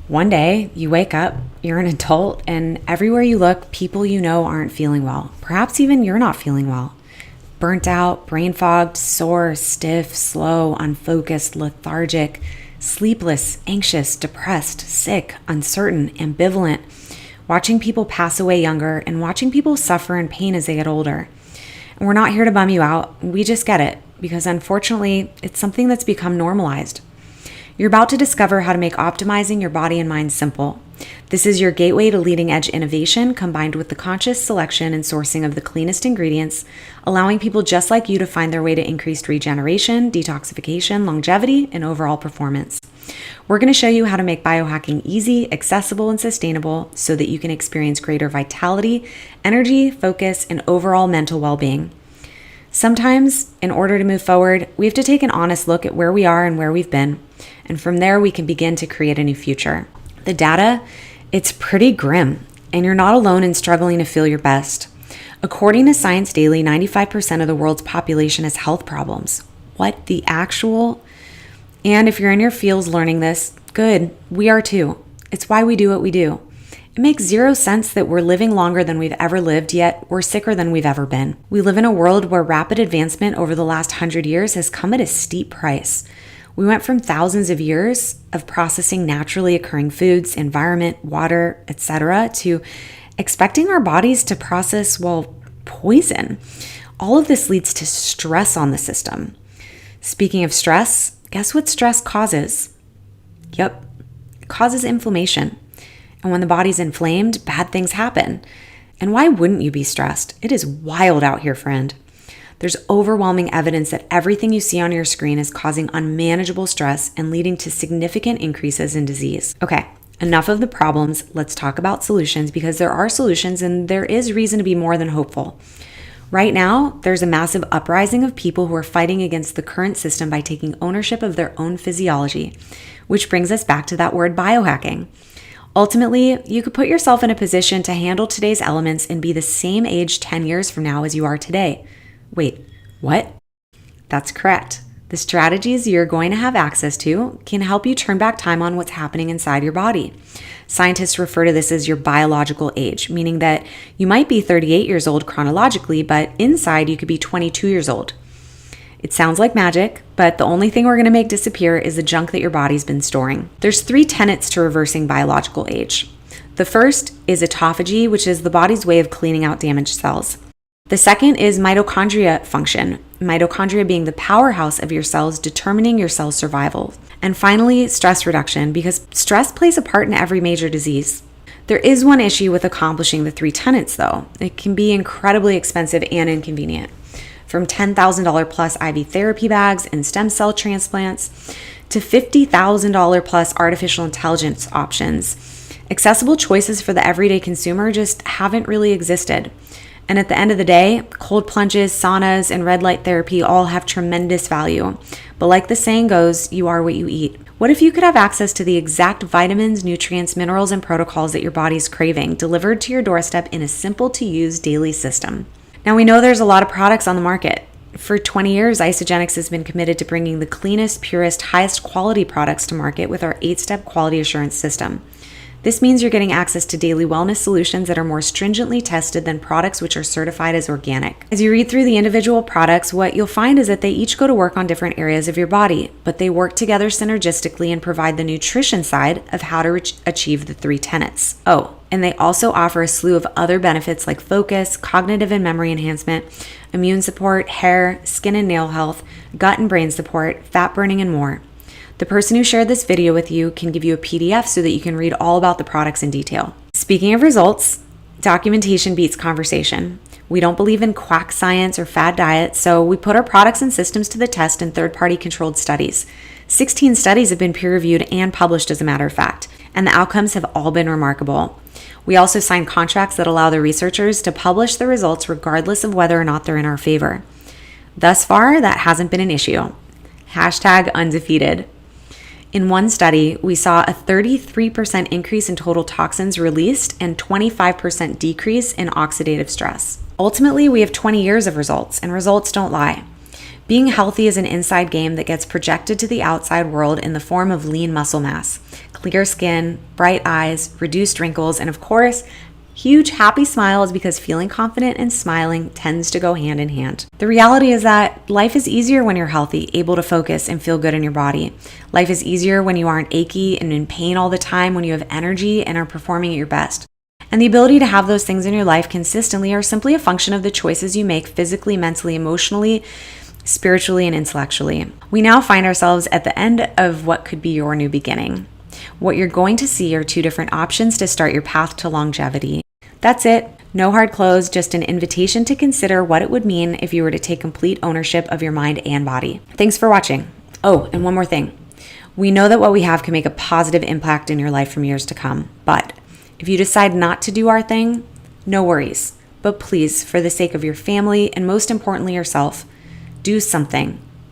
One day, you wake up, you're an adult, and everywhere you look, people you know aren't feeling well. Perhaps even you're not feeling well. Burnt out, brain fogged, sore, stiff, slow, unfocused, lethargic, sleepless, anxious, depressed, sick, uncertain, ambivalent. Watching people pass away younger and watching people suffer in pain as they get older. And we're not here to bum you out. We just get it because unfortunately, it's something that's become normalized. You're about to discover how to make optimizing your body and mind simple. This is your gateway to leading edge innovation combined with the conscious selection and sourcing of the cleanest ingredients, allowing people just like you to find their way to increased regeneration, detoxification, longevity, and overall performance. We're going to show you how to make biohacking easy, accessible, and sustainable so that you can experience greater vitality, energy, focus, and overall mental well-being. Sometimes, in order to move forward, we have to take an honest look at where we are and where we've been. And from there, we can begin to create a new future. The data, it's pretty grim, and you're not alone in struggling to feel your best. According to Science Daily, 95% of the world's population has health problems. What the actual? And if you're in your fields learning this, good, we are too. It's why we do what we do. It makes zero sense that we're living longer than we've ever lived, yet we're sicker than we've ever been. We live in a world where rapid advancement over the last 100 years has come at a steep price. We went from thousands of years of processing naturally occurring foods, environment, water, etc., to expecting our bodies to process, poison. All of this leads to stress on the system. Speaking of stress, guess what stress causes? Yep, it causes inflammation. And when the body's inflamed, bad things happen. And why wouldn't you be stressed? It is wild out here, friend. There's overwhelming evidence that everything you see on your screen is causing unmanageable stress and leading to significant increases in disease. Okay, enough of the problems. Let's talk about solutions because there are solutions and there is reason to be more than hopeful. Right now, there's a massive uprising of people who are fighting against the current system by taking ownership of their own physiology, which brings us back to that word biohacking. Ultimately, you could put yourself in a position to handle today's elements and be the same age 10 years from now as you are today. Wait, what? That's correct. The strategies you're going to have access to can help you turn back time on what's happening inside your body. Scientists refer to this as your biological age, meaning that you might be 38 years old chronologically, but inside you could be 22 years old. It sounds like magic, but the only thing we're going to make disappear is the junk that your body's been storing. There's 3 tenets to reversing biological age. The first is autophagy, which is the body's way of cleaning out damaged cells. The second is mitochondria function, mitochondria being the powerhouse of your cells determining your cell's survival. And finally, stress reduction, because stress plays a part in every major disease. There is one issue with accomplishing the 3 tenets, though. It can be incredibly expensive and inconvenient. From $10,000 plus IV therapy bags and stem cell transplants to $50,000 plus artificial intelligence options, accessible choices for the everyday consumer just haven't really existed. And at the end of the day, cold plunges, saunas, and red light therapy all have tremendous value. But like the saying goes, you are what you eat. What if you could have access to the exact vitamins, nutrients, minerals, and protocols that your body's craving delivered to your doorstep in a simple to use daily system? Now we know there's a lot of products on the market. For 20 years, ISAGENIX has been committed to bringing the cleanest, purest, highest quality products to market with our 8-step quality assurance system. This means you're getting access to daily wellness solutions that are more stringently tested than products which are certified as organic. As you read through the individual products, what you'll find is that they each go to work on different areas of your body, but they work together synergistically and provide the nutrition side of how to achieve the 3 tenets. Oh, and they also offer a slew of other benefits like focus, cognitive and memory enhancement, immune support, hair, skin and nail health, gut and brain support, fat burning, and more. The person who shared this video with you can give you a PDF so that you can read all about the products in detail. Speaking of results, documentation beats conversation. We don't believe in quack science or fad diets, so we put our products and systems to the test in third-party controlled studies. 16 studies have been peer-reviewed and published, as a matter of fact, and the outcomes have all been remarkable. We also sign contracts that allow the researchers to publish the results regardless of whether or not they're in our favor. Thus far, that hasn't been an issue. #undefeated. In one study, we saw a 33% increase in total toxins released and 25% decrease in oxidative stress. Ultimately, we have 20 years of results, and results don't lie. Being healthy is an inside game that gets projected to the outside world in the form of lean muscle mass, clear skin, bright eyes, reduced wrinkles, and of course, huge happy smiles, because feeling confident and smiling tends to go hand in hand. The reality is that life is easier when you're healthy, able to focus and feel good in your body. Life is easier when you aren't achy and in pain all the time, when you have energy and are performing at your best. And the ability to have those things in your life consistently are simply a function of the choices you make physically, mentally, emotionally, spiritually, and intellectually. We now find ourselves at the end of what could be your new beginning. What you're going to see are two different options to start your path to longevity. That's it. No hard close, just an invitation to consider what it would mean if you were to take complete ownership of your mind and body. Thanks for watching. Oh, and one more thing. We know that what we have can make a positive impact in your life from years to come, but if you decide not to do our thing, no worries. But please, for the sake of your family and most importantly yourself, do something.